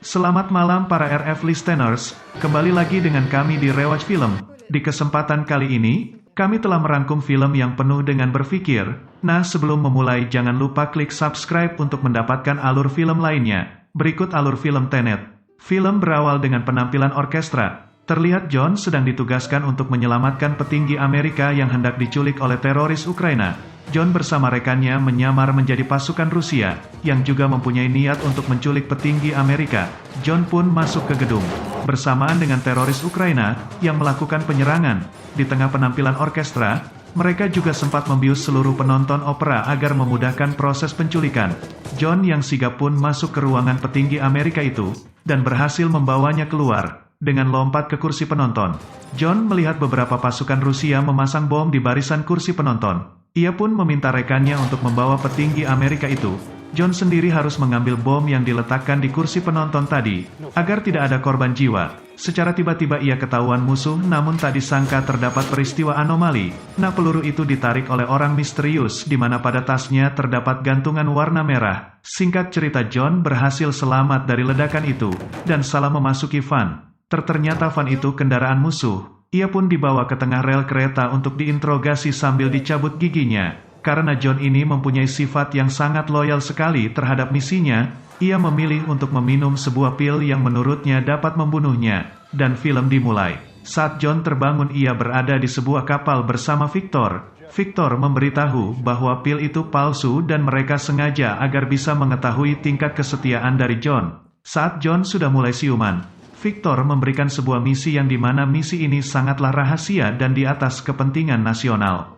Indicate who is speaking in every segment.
Speaker 1: Selamat malam para RF listeners, kembali lagi dengan kami di Rewatch Film. Di kesempatan kali ini, kami telah merangkum film yang penuh dengan berpikir. Nah, sebelum memulai jangan lupa klik subscribe untuk mendapatkan alur film lainnya. Berikut alur film Tenet. Film berawal dengan penampilan orkestra. Terlihat John sedang ditugaskan untuk menyelamatkan petinggi Amerika yang hendak diculik oleh teroris Ukraina. John bersama rekannya menyamar menjadi pasukan Rusia, yang juga mempunyai niat untuk menculik petinggi Amerika. John pun masuk ke gedung, bersamaan dengan teroris Ukraina, yang melakukan penyerangan. Di tengah penampilan orkestra, mereka juga sempat membius seluruh penonton opera agar memudahkan proses penculikan. John yang sigap pun masuk ke ruangan petinggi Amerika itu, dan berhasil membawanya keluar. Dengan lompat ke kursi penonton, John melihat beberapa pasukan Rusia memasang bom di barisan kursi penonton. Ia pun meminta rekannya untuk membawa petinggi Amerika itu. John sendiri harus mengambil bom yang diletakkan di kursi penonton tadi, agar tidak ada korban jiwa. Secara tiba-tiba ia ketahuan musuh, namun tak disangka terdapat peristiwa anomali. Nah, peluru itu ditarik oleh orang misterius, di mana pada tasnya terdapat gantungan warna merah. Singkat cerita, John berhasil selamat dari ledakan itu, dan salah memasuki van. Ternyata van itu kendaraan musuh. Ia pun dibawa ke tengah rel kereta untuk diinterogasi sambil dicabut giginya. Karena John ini mempunyai sifat yang sangat loyal sekali terhadap misinya, ia memilih untuk meminum sebuah pil yang menurutnya dapat membunuhnya. Dan film dimulai. Saat John terbangun, ia berada di sebuah kapal bersama Victor. Victor memberitahu bahwa pil itu palsu dan mereka sengaja agar bisa mengetahui tingkat kesetiaan dari John. Saat John sudah mulai siuman, Victor memberikan sebuah misi yang dimana misi ini sangatlah rahasia dan di atas kepentingan nasional.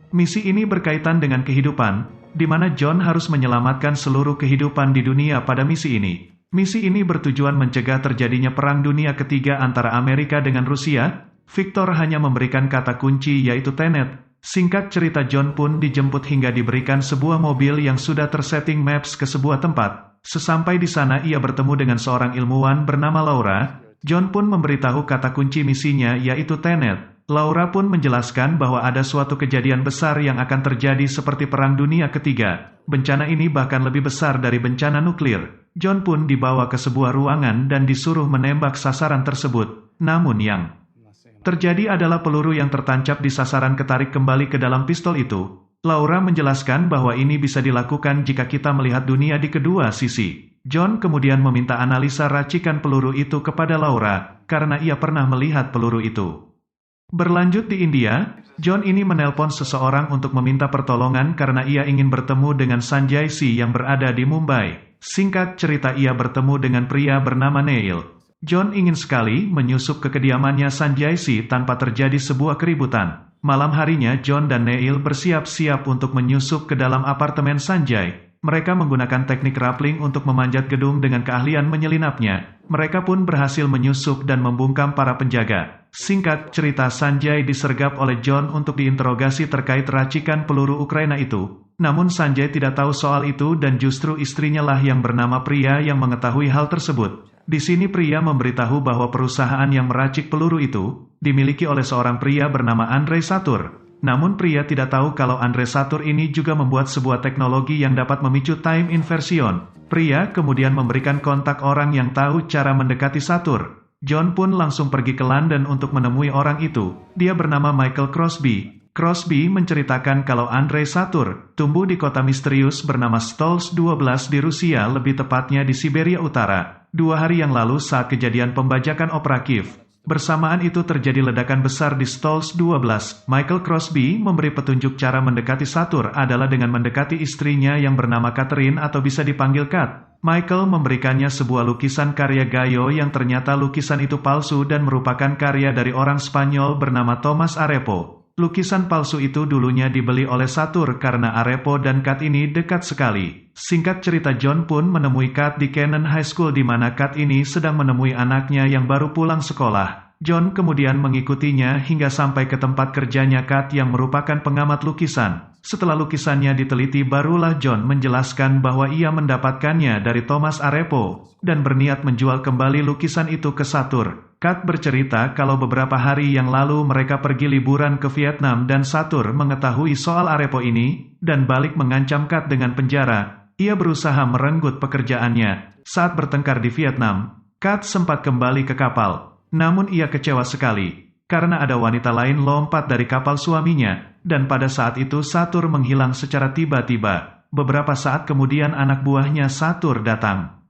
Speaker 1: Misi ini berkaitan dengan kehidupan, di mana John harus menyelamatkan seluruh kehidupan di dunia pada misi ini. Misi ini bertujuan mencegah terjadinya Perang Dunia Ketiga antara Amerika dengan Rusia. Victor hanya memberikan kata kunci yaitu Tenet. Singkat cerita, John pun dijemput hingga diberikan sebuah mobil yang sudah tersetting maps ke sebuah tempat. Sesampai di sana ia bertemu dengan seorang ilmuwan bernama Laura. John pun memberitahu kata kunci misinya yaitu Tenet. Laura pun menjelaskan bahwa ada suatu kejadian besar yang akan terjadi seperti Perang Dunia Ketiga. Bencana ini bahkan lebih besar dari bencana nuklir. John pun dibawa ke sebuah ruangan dan disuruh menembak sasaran tersebut. Namun yang terjadi adalah peluru yang tertancap di sasaran ketarik kembali ke dalam pistol itu. Laura menjelaskan bahwa ini bisa dilakukan jika kita melihat dunia di kedua sisi. John kemudian meminta analisa racikan peluru itu kepada Laura, karena ia pernah melihat peluru itu. Berlanjut di India, John ini menelpon seseorang untuk meminta pertolongan karena ia ingin bertemu dengan Sanjay C yang berada di Mumbai. Singkat cerita, ia bertemu dengan pria bernama Neil. John ingin sekali menyusup ke kediamannya Sanjay C tanpa terjadi sebuah keributan. Malam harinya, John dan Neil bersiap-siap untuk menyusup ke dalam apartemen Sanjay. Mereka menggunakan teknik rappling untuk memanjat gedung dengan keahlian menyelinapnya. Mereka pun berhasil menyusup dan membungkam para penjaga. Singkat cerita, Sanjay disergap oleh John untuk diinterogasi terkait racikan peluru Ukraina itu. Namun Sanjay tidak tahu soal itu dan justru istrinya lah yang bernama Priya yang mengetahui hal tersebut. Di sini Priya memberitahu bahwa perusahaan yang meracik peluru itu dimiliki oleh seorang pria bernama Andrei Satur. Namun Priya tidak tahu kalau Andrei Satur ini juga membuat sebuah teknologi yang dapat memicu time inversion. Priya kemudian memberikan kontak orang yang tahu cara mendekati Satur. John pun langsung pergi ke London untuk menemui orang itu. Dia bernama Michael Crosby. Crosby menceritakan kalau Andrei Satur tumbuh di kota misterius bernama Stolz 12 di Rusia, lebih tepatnya di Siberia Utara. 2 hari yang lalu saat kejadian pembajakan opera Kiev. Bersamaan itu terjadi ledakan besar di Stolz 12. Michael Crosby memberi petunjuk cara mendekati Satur adalah dengan mendekati istrinya yang bernama Catherine atau bisa dipanggil Kat. Michael memberikannya sebuah lukisan karya Gayo yang ternyata lukisan itu palsu dan merupakan karya dari orang Spanyol bernama Thomas Arepo. Lukisan palsu itu dulunya dibeli oleh Satur karena Arepo dan Kat ini dekat sekali. Singkat cerita, John pun menemui Kat di Cannon High School di mana Kat ini sedang menemui anaknya yang baru pulang sekolah. John kemudian mengikutinya hingga sampai ke tempat kerjanya Kat yang merupakan pengamat lukisan. Setelah lukisannya diteliti, barulah John menjelaskan bahwa ia mendapatkannya dari Thomas Arepo dan berniat menjual kembali lukisan itu ke Satur. Kat bercerita kalau beberapa hari yang lalu mereka pergi liburan ke Vietnam dan Satur mengetahui soal Arepo ini dan balik mengancam Kat dengan penjara. ia berusaha merenggut pekerjaannya. Saat bertengkar di Vietnam, Kat sempat kembali ke kapal. Namun ia kecewa sekali, karena ada wanita lain lompat dari kapal suaminya, dan pada saat itu Satur menghilang secara tiba-tiba. Beberapa saat kemudian anak buahnya Satur datang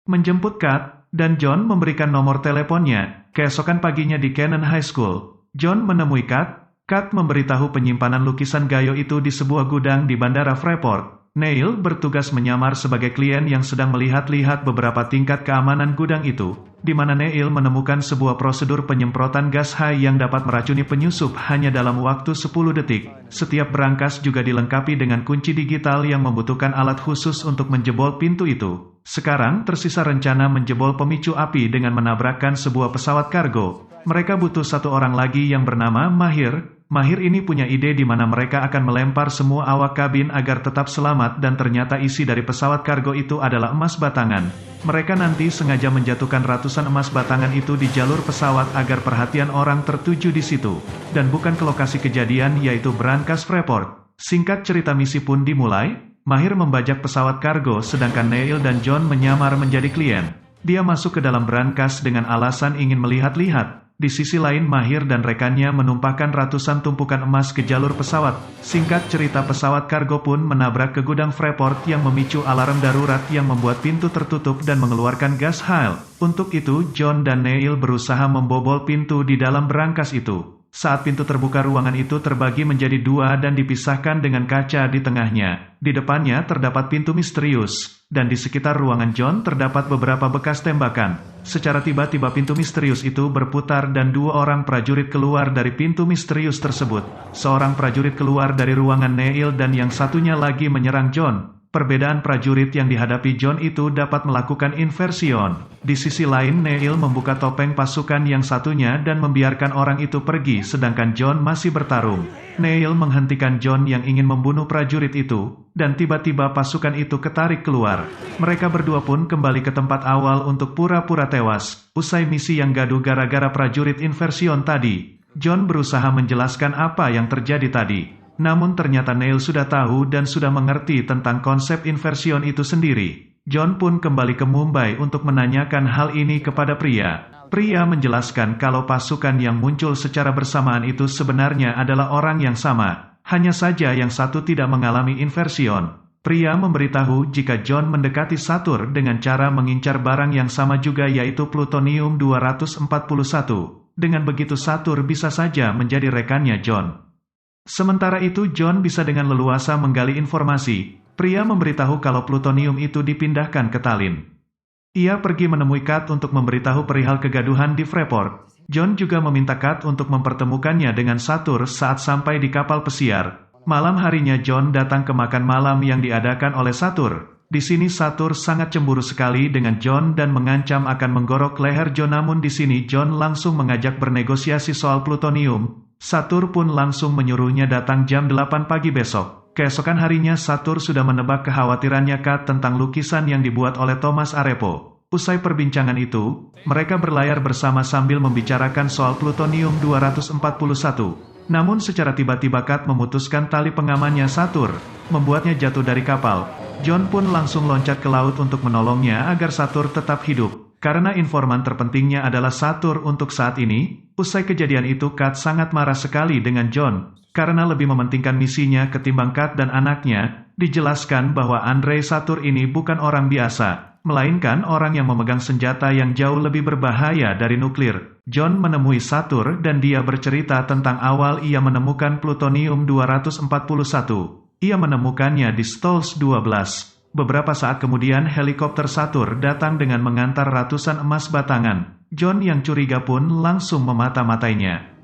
Speaker 1: menjemput Kat, dan John memberikan nomor teleponnya. Keesokan paginya di Cannon High School, John menemui Kat. Kat memberitahu penyimpanan lukisan Gayo itu di sebuah gudang di Bandara Freeport. Neil bertugas menyamar sebagai klien yang sedang melihat-lihat beberapa tingkat keamanan gudang itu, di mana Neil menemukan sebuah prosedur penyemprotan gas hai yang dapat meracuni penyusup hanya dalam waktu 10 detik. Setiap berangkas juga dilengkapi dengan kunci digital yang membutuhkan alat khusus untuk menjebol pintu itu. Sekarang tersisa rencana menjebol pemicu api dengan menabrakkan sebuah pesawat kargo. Mereka butuh satu orang lagi yang bernama Mahir. Mahir ini punya ide di mana mereka akan melempar semua awak kabin agar tetap selamat dan ternyata isi dari pesawat kargo itu adalah emas batangan. Mereka nanti sengaja menjatuhkan ratusan emas batangan itu di jalur pesawat agar perhatian orang tertuju di situ, dan bukan ke lokasi kejadian yaitu Brankas Freeport. Singkat cerita misi pun dimulai. Mahir membajak pesawat kargo sedangkan Neil dan John menyamar menjadi klien. Dia masuk ke dalam brankas dengan alasan ingin melihat-lihat. Di sisi lain Mahir dan rekannya menumpahkan ratusan tumpukan emas ke jalur pesawat. Singkat cerita pesawat kargo pun menabrak ke gudang Freeport yang memicu alarm darurat yang membuat pintu tertutup dan mengeluarkan gas hail. Untuk itu John dan Neil berusaha membobol pintu di dalam brankas itu. Saat pintu terbuka ruangan itu terbagi menjadi dua dan dipisahkan dengan kaca di tengahnya. Di depannya terdapat pintu misterius, dan di sekitar ruangan John terdapat beberapa bekas tembakan. Secara tiba-tiba pintu misterius itu berputar dan dua orang prajurit keluar dari pintu misterius tersebut. Seorang prajurit keluar dari ruangan Neil dan yang satunya lagi menyerang John. Perbedaan prajurit yang dihadapi John itu dapat melakukan inversion. Di sisi lain Neil membuka topeng pasukan yang satunya dan membiarkan orang itu pergi sedangkan John masih bertarung. Neil menghentikan John yang ingin membunuh prajurit itu, dan tiba-tiba pasukan itu ketarik keluar. Mereka berdua pun kembali ke tempat awal untuk pura-pura tewas. Usai misi yang gaduh gara-gara prajurit inversion tadi, John berusaha menjelaskan apa yang terjadi tadi. Namun ternyata Neil sudah tahu dan sudah mengerti tentang konsep inversion itu sendiri. John pun kembali ke Mumbai untuk menanyakan hal ini kepada pria. Pria menjelaskan kalau pasukan yang muncul secara bersamaan itu sebenarnya adalah orang yang sama. Hanya saja yang satu tidak mengalami inversion. Pria memberitahu jika John mendekati Satur dengan cara mengincar barang yang sama juga yaitu plutonium 241. Dengan begitu Satur bisa saja menjadi rekannya John. Sementara itu John bisa dengan leluasa menggali informasi. Pria memberitahu kalau plutonium itu dipindahkan ke Tallinn. Ia pergi menemui Kat untuk memberitahu perihal kegaduhan di Freeport. John juga meminta Kat untuk mempertemukannya dengan Satur saat sampai di kapal pesiar. Malam harinya John datang ke makan malam yang diadakan oleh Satur. Di sini Satur sangat cemburu sekali dengan John dan mengancam akan menggorok leher John, namun di sini John langsung mengajak bernegosiasi soal plutonium. Satur pun langsung menyuruhnya datang jam 8 pagi besok. Keesokan harinya Satur sudah menebak kekhawatirannya Kat tentang lukisan yang dibuat oleh Thomas Arepo. Usai perbincangan itu, mereka berlayar bersama sambil membicarakan soal plutonium 241. Namun secara tiba-tiba Kat memutuskan tali pengamannya Satur, membuatnya jatuh dari kapal. John pun langsung loncat ke laut untuk menolongnya agar Satur tetap hidup. Karena informan terpentingnya adalah Satur untuk saat ini, usai kejadian itu Kat sangat marah sekali dengan John. Karena lebih mementingkan misinya ketimbang Kat dan anaknya, dijelaskan bahwa Andre Satur ini bukan orang biasa, melainkan orang yang memegang senjata yang jauh lebih berbahaya dari nuklir. John menemui Satur dan dia bercerita tentang awal ia menemukan plutonium 241. Ia menemukannya di Stolz 12. Beberapa saat kemudian helikopter Satur datang dengan mengantar ratusan emas batangan. John yang curiga pun langsung memata-matainya.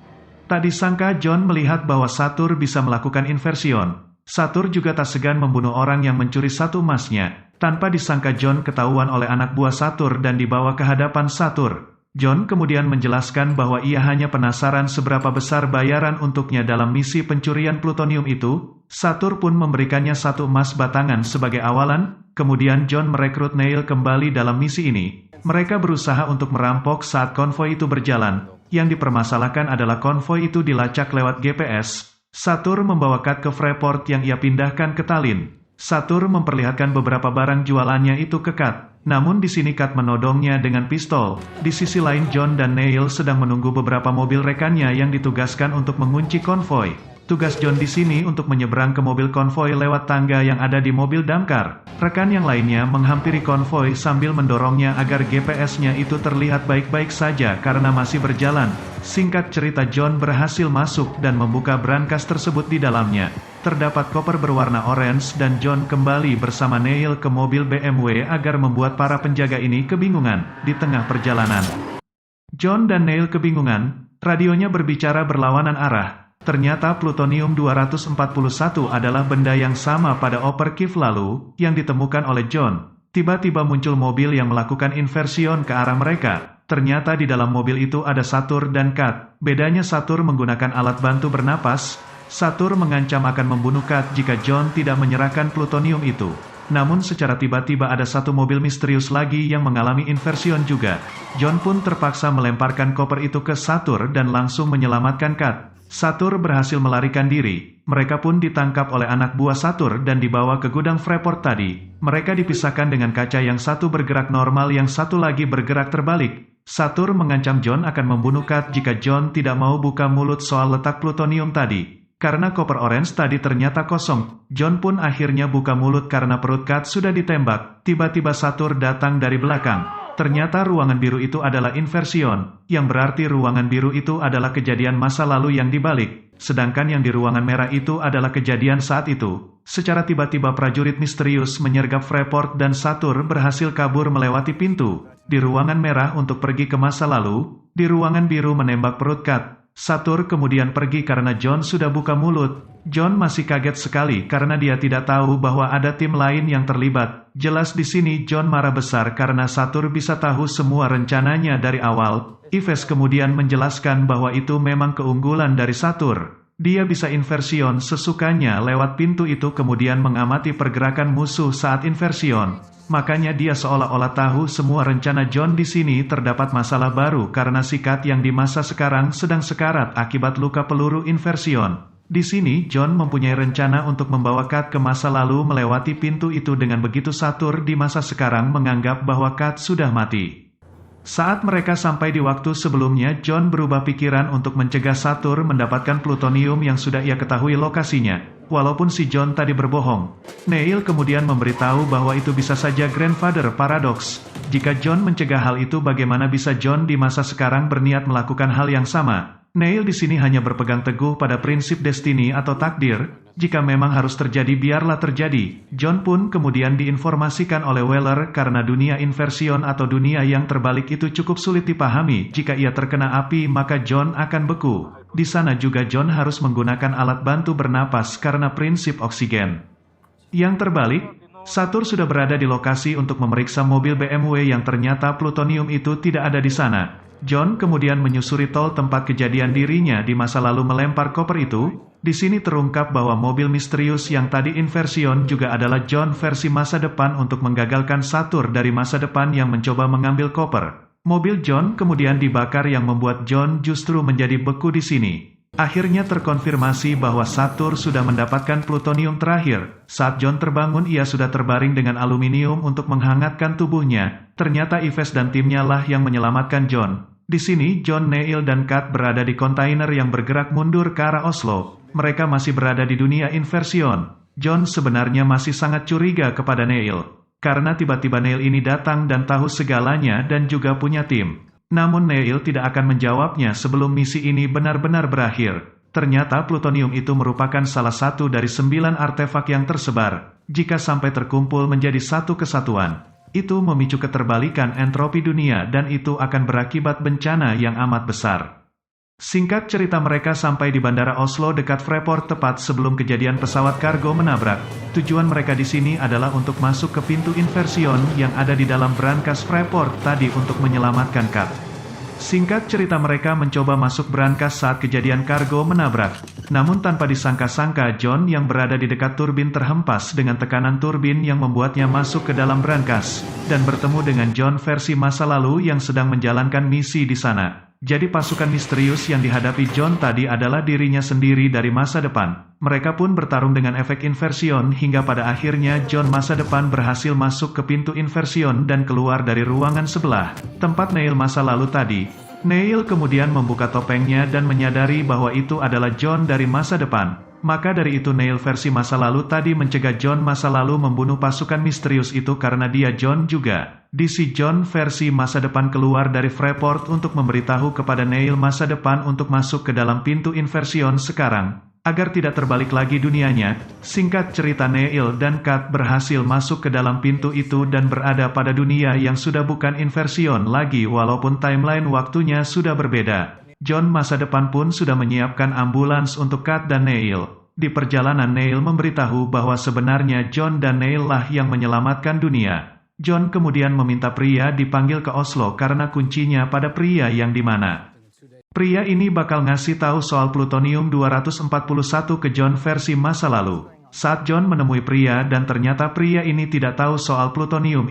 Speaker 1: Tak disangka John melihat bahwa Satur bisa melakukan inversion. Satur juga tak segan membunuh orang yang mencuri satu emasnya. Tanpa disangka John ketahuan oleh anak buah Satur dan dibawa ke hadapan Satur. John kemudian menjelaskan bahwa ia hanya penasaran seberapa besar bayaran untuknya dalam misi pencurian plutonium itu. Satur pun memberikannya satu emas batangan sebagai awalan. Kemudian John merekrut Neil kembali dalam misi ini. Mereka berusaha untuk merampok saat konvoi itu berjalan. Yang dipermasalahkan adalah konvoi itu dilacak lewat GPS. Satur membawa Kat ke Freeport yang ia pindahkan ke Tallinn. Satur memperlihatkan beberapa barang jualannya itu ke Kat. Namun di sini Kat menodongnya dengan pistol. Di sisi lain John dan Neil sedang menunggu beberapa mobil rekannya yang ditugaskan untuk mengunci konvoi. Tugas John di sini untuk menyeberang ke mobil konvoi lewat tangga yang ada di mobil damkar. Rekan yang lainnya menghampiri konvoi sambil mendorongnya agar GPS-nya itu terlihat baik-baik saja karena masih berjalan. Singkat cerita John berhasil masuk dan membuka brankas tersebut di dalamnya. Terdapat koper berwarna orange dan John kembali bersama Neil ke mobil BMW agar membuat para penjaga ini kebingungan di tengah perjalanan. John dan Neil kebingungan, radionya berbicara berlawanan arah. Ternyata plutonium-241 adalah benda yang sama pada Operkiv lalu, yang ditemukan oleh John. Tiba-tiba muncul mobil yang melakukan inversion ke arah mereka. Ternyata di dalam mobil itu ada Satur dan Kat. Bedanya Satur menggunakan alat bantu bernapas. Satur mengancam akan membunuh Kat jika John tidak menyerahkan plutonium itu. Namun secara tiba-tiba ada satu mobil misterius lagi yang mengalami inversion juga. John pun terpaksa melemparkan koper itu ke Satur dan langsung menyelamatkan Kat. Satur berhasil melarikan diri. Mereka pun ditangkap oleh anak buah Satur dan dibawa ke gudang Freeport tadi. Mereka dipisahkan dengan kaca yang satu bergerak normal, yang satu lagi bergerak terbalik. Satur mengancam John akan membunuh Kat jika John tidak mau buka mulut soal letak plutonium tadi. Karena koper orange tadi ternyata kosong, John pun akhirnya buka mulut karena perut Kat sudah ditembak. Tiba-tiba Satur datang dari belakang. Ternyata ruangan biru itu adalah inversion, yang berarti ruangan biru itu adalah kejadian masa lalu yang dibalik, sedangkan yang di ruangan merah itu adalah kejadian saat itu. Secara tiba-tiba prajurit misterius menyergap Freeport dan Satur berhasil kabur melewati pintu di ruangan merah untuk pergi ke masa lalu. Di ruangan biru menembak perut Kat. Satur kemudian pergi karena John sudah buka mulut. John masih kaget sekali karena dia tidak tahu bahwa ada tim lain yang terlibat. Jelas di sini John marah besar karena Satur bisa tahu semua rencananya dari awal. Yves kemudian menjelaskan bahwa itu memang keunggulan dari Satur. Dia bisa inversion sesukanya lewat pintu itu, kemudian mengamati pergerakan musuh saat inversion. Makanya dia seolah-olah tahu semua rencana John di sini. Terdapat masalah baru karena si Kat yang di masa sekarang sedang sekarat akibat luka peluru inversion. Di sini John mempunyai rencana untuk membawa Kat ke masa lalu melewati pintu itu. Dengan begitu Satur di masa sekarang menganggap bahwa Kat sudah mati. Saat mereka sampai di waktu sebelumnya, John berubah pikiran untuk mencegah Satur mendapatkan plutonium yang sudah ia ketahui lokasinya. Walaupun si John tadi berbohong, Neil kemudian memberitahu bahwa itu bisa saja Grandfather Paradox. Jika John mencegah hal itu, bagaimana bisa John di masa sekarang berniat melakukan hal yang sama? Neil di sini hanya berpegang teguh pada prinsip destiny atau takdir. Jika memang harus terjadi, biarlah terjadi. John pun kemudian diinformasikan oleh Weller karena dunia inversion atau dunia yang terbalik itu cukup sulit dipahami. Jika ia terkena api, maka John akan beku. Di sana juga John harus menggunakan alat bantu bernapas karena prinsip oksigen. Yang terbalik, Satur sudah berada di lokasi untuk memeriksa mobil BMW yang ternyata plutonium itu tidak ada di sana. John kemudian menyusuri tol tempat kejadian dirinya di masa lalu melempar koper itu. Di sini terungkap bahwa mobil misterius yang tadi inversion juga adalah John versi masa depan untuk menggagalkan Satur dari masa depan yang mencoba mengambil koper. Mobil John kemudian dibakar yang membuat John justru menjadi beku di sini. Akhirnya terkonfirmasi bahwa Satur sudah mendapatkan plutonium terakhir. Saat John terbangun, ia sudah terbaring dengan aluminium untuk menghangatkan tubuhnya. Ternyata Yves dan timnya lah yang menyelamatkan John. Di sini John, Neil dan Kat berada di kontainer yang bergerak mundur ke arah Oslo. Mereka masih berada di dunia inversion. John sebenarnya masih sangat curiga kepada Neil, karena tiba-tiba Neil ini datang dan tahu segalanya dan juga punya tim. Namun Neil tidak akan menjawabnya sebelum misi ini benar-benar berakhir. Ternyata plutonium itu merupakan salah satu dari 9 artefak yang tersebar. Jika sampai terkumpul menjadi satu kesatuan, itu memicu keterbalikan entropi dunia dan itu akan berakibat bencana yang amat besar. Singkat cerita, mereka sampai di bandara Oslo dekat Freeport tepat sebelum kejadian pesawat kargo menabrak. Tujuan mereka di sini adalah untuk masuk ke pintu inversion yang ada di dalam brankas Freeport tadi untuk menyelamatkan Kat. Singkat cerita, mereka mencoba masuk brankas saat kejadian kargo menabrak. Namun tanpa disangka-sangka, John yang berada di dekat turbin terhempas dengan tekanan turbin yang membuatnya masuk ke dalam brankas dan bertemu dengan John versi masa lalu yang sedang menjalankan misi di sana. Jadi pasukan misterius yang dihadapi John tadi adalah dirinya sendiri dari masa depan. Mereka pun bertarung dengan efek inversion hingga pada akhirnya John masa depan berhasil masuk ke pintu inversion dan keluar dari ruangan sebelah, tempat Neil masa lalu tadi. Neil kemudian membuka topengnya dan menyadari bahwa itu adalah John dari masa depan. Maka dari itu Neil versi masa lalu tadi mencegah John masa lalu membunuh pasukan misterius itu karena dia John juga. DC John versi masa depan keluar dari Freeport untuk memberitahu kepada Neil masa depan untuk masuk ke dalam pintu inversion sekarang, agar tidak terbalik lagi dunianya. Singkat cerita Neil dan Kat berhasil masuk ke dalam pintu itu dan berada pada dunia yang sudah bukan inversion lagi walaupun timeline waktunya sudah berbeda. John masa depan pun sudah menyiapkan ambulans untuk Kat dan Neil. Di perjalanan Neil memberitahu bahwa sebenarnya John dan Neil lah yang menyelamatkan dunia. John kemudian meminta pria dipanggil ke Oslo karena kuncinya pada pria yang dimana. Pria ini bakal ngasih tahu soal plutonium 241 ke John versi masa lalu. Saat John menemui pria dan ternyata pria ini tidak tahu soal plutonium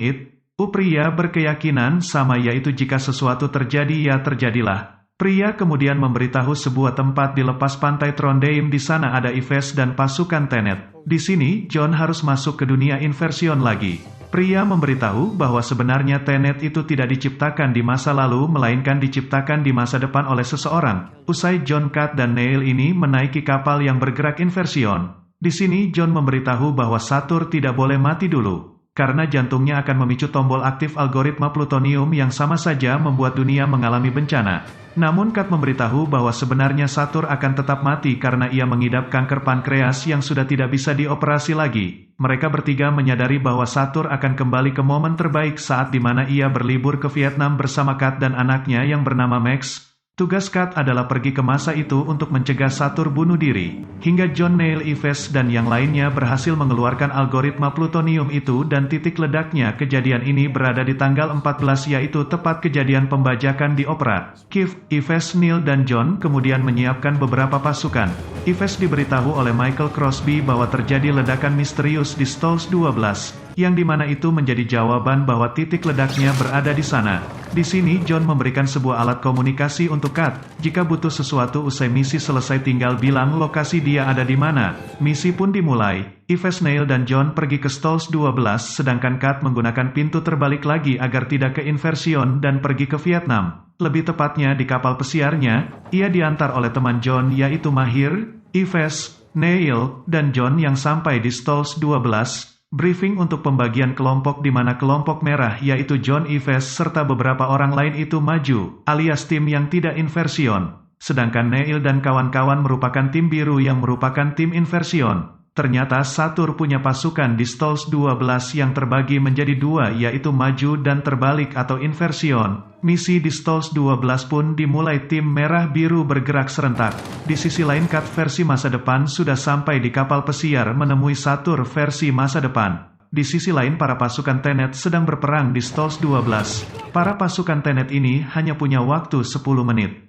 Speaker 1: pria berkeyakinan sama yaitu jika sesuatu terjadi ya terjadilah. Pria kemudian memberitahu sebuah tempat di lepas pantai Trondheim di sana ada Yves dan pasukan Tenet. Di sini John harus masuk ke dunia inversion lagi. Pria memberitahu bahwa sebenarnya Tenet itu tidak diciptakan di masa lalu melainkan diciptakan di masa depan oleh seseorang. Usai John, Kat dan Neil ini menaiki kapal yang bergerak inversion. Di sini John memberitahu bahwa Saturn tidak boleh mati dulu, karena jantungnya akan memicu tombol aktif algoritma plutonium yang sama saja membuat dunia mengalami bencana. Namun Kat memberitahu bahwa sebenarnya Saturn akan tetap mati karena ia mengidap kanker pankreas yang sudah tidak bisa dioperasi lagi. Mereka bertiga menyadari bahwa Saturn akan kembali ke momen terbaik saat dimana ia berlibur ke Vietnam bersama Kat dan anaknya yang bernama Max. Tugas Kat adalah pergi ke masa itu untuk mencegah Saturn bunuh diri. Hingga John, Neil, Yves dan yang lainnya berhasil mengeluarkan algoritma plutonium itu dan titik ledaknya. Kejadian ini berada di tanggal 14 yaitu tepat kejadian pembajakan di opera. Kif, Yves, Neil dan John kemudian menyiapkan beberapa pasukan. Yves diberitahu oleh Michael Crosby bahwa terjadi ledakan misterius di Stalls 12. Yang dimana itu menjadi jawaban bahwa titik ledaknya berada di sana. Di sini John memberikan sebuah alat komunikasi untuk Kat. Jika butuh sesuatu usai misi selesai tinggal bilang lokasi dia ada di mana. Misi pun dimulai. Yves, Neil dan John pergi ke Stalls 12 sedangkan Kat menggunakan pintu terbalik lagi agar tidak ke inversion dan pergi ke Vietnam. Lebih tepatnya di kapal pesiarnya, ia diantar oleh teman John yaitu Mahir, Yves, Neil, dan John yang sampai di Stalls 12. Briefing untuk pembagian kelompok di mana kelompok merah yaitu John, Yves serta beberapa orang lain itu maju, alias tim yang tidak inversion. Sedangkan Neil dan kawan-kawan merupakan tim biru yang merupakan tim inversion. Ternyata Saturn punya pasukan di Stalls 12 yang terbagi menjadi dua yaitu maju dan terbalik atau inversion. Misi di Stalls 12 pun dimulai tim merah-biru bergerak serentak. Di sisi lain Kat versi masa depan sudah sampai di kapal pesiar menemui Saturn versi masa depan. Di sisi lain para pasukan Tenet sedang berperang di Stalls 12. Para pasukan Tenet ini hanya punya waktu 10 menit.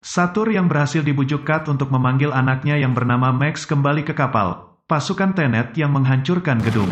Speaker 1: Saturn yang berhasil dibujuk Kat untuk memanggil anaknya yang bernama Max kembali ke kapal. Pasukan Tenet yang menghancurkan gedung.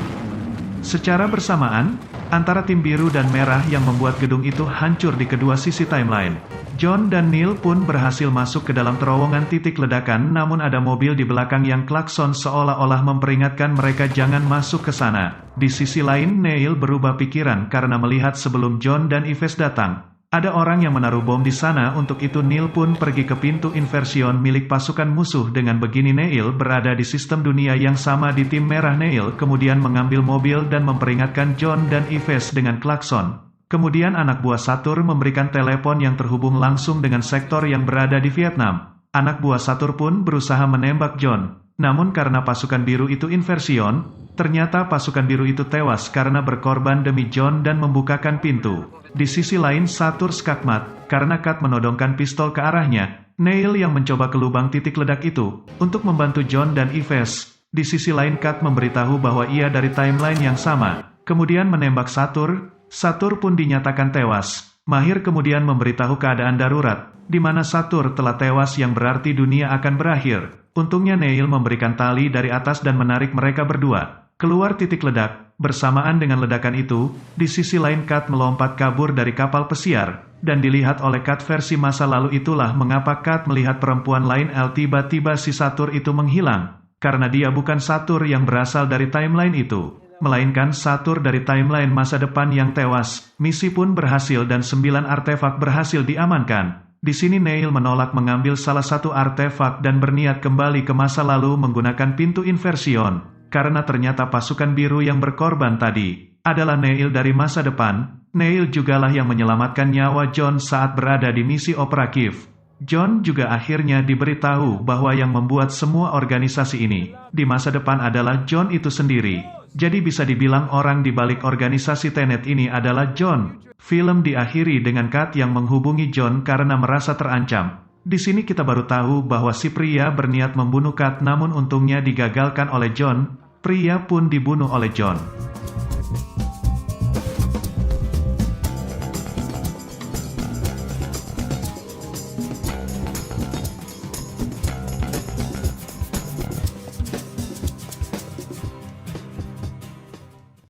Speaker 1: Secara bersamaan, antara tim biru dan merah yang membuat gedung itu hancur di kedua sisi timeline. John dan Neil pun berhasil masuk ke dalam terowongan titik ledakan namun ada mobil di belakang yang klakson seolah-olah memperingatkan mereka jangan masuk ke sana. Di sisi lain Neil berubah pikiran karena melihat sebelum John dan Yves datang. Ada orang yang menaruh bom di sana untuk itu Neil pun pergi ke pintu inversion milik pasukan musuh dengan begini Neil berada di sistem dunia yang sama di tim merah Neil kemudian mengambil mobil dan memperingatkan John dan Yves dengan klakson. Kemudian anak buah Saturn memberikan telepon yang terhubung langsung dengan sektor yang berada di Vietnam. Anak buah Saturn pun berusaha menembak John. Namun karena pasukan biru itu inversion, ternyata pasukan biru itu tewas karena berkorban demi John dan membukakan pintu. Di sisi lain Saturn skakmat, karena Kat menodongkan pistol ke arahnya. Neil yang mencoba ke lubang titik ledak itu, untuk membantu John dan Yves. Di sisi lain Kat memberitahu bahwa ia dari timeline yang sama. Kemudian menembak Saturn. Saturn pun dinyatakan tewas. Mahir kemudian memberitahu keadaan darurat, di mana Saturn telah tewas yang berarti dunia akan berakhir. Untungnya Neil memberikan tali dari atas dan menarik mereka berdua keluar titik ledak. Bersamaan dengan ledakan itu, di sisi lain Kat melompat kabur dari kapal pesiar, dan dilihat oleh Kat versi masa lalu. Itulah mengapa Kat melihat perempuan lain tiba-tiba si Satur itu menghilang, karena dia bukan Satur yang berasal dari timeline itu, melainkan Satur dari timeline masa depan yang tewas. Misi pun berhasil dan 9 artefak berhasil diamankan. Di sini Neil menolak mengambil salah satu artefak dan berniat kembali ke masa lalu menggunakan pintu inversion. Karena ternyata pasukan biru yang berkorban tadi adalah Neil dari masa depan. Neil jugalah yang menyelamatkan nyawa John saat berada di misi operatif. John juga akhirnya diberitahu bahwa yang membuat semua organisasi ini di masa depan adalah John itu sendiri. Jadi bisa dibilang orang di balik organisasi Tenet ini adalah John. Film diakhiri dengan Kat yang menghubungi John karena merasa terancam. Di sini kita baru tahu bahwa si pria berniat membunuh Kat, namun untungnya digagalkan oleh John. Pria pun dibunuh oleh John.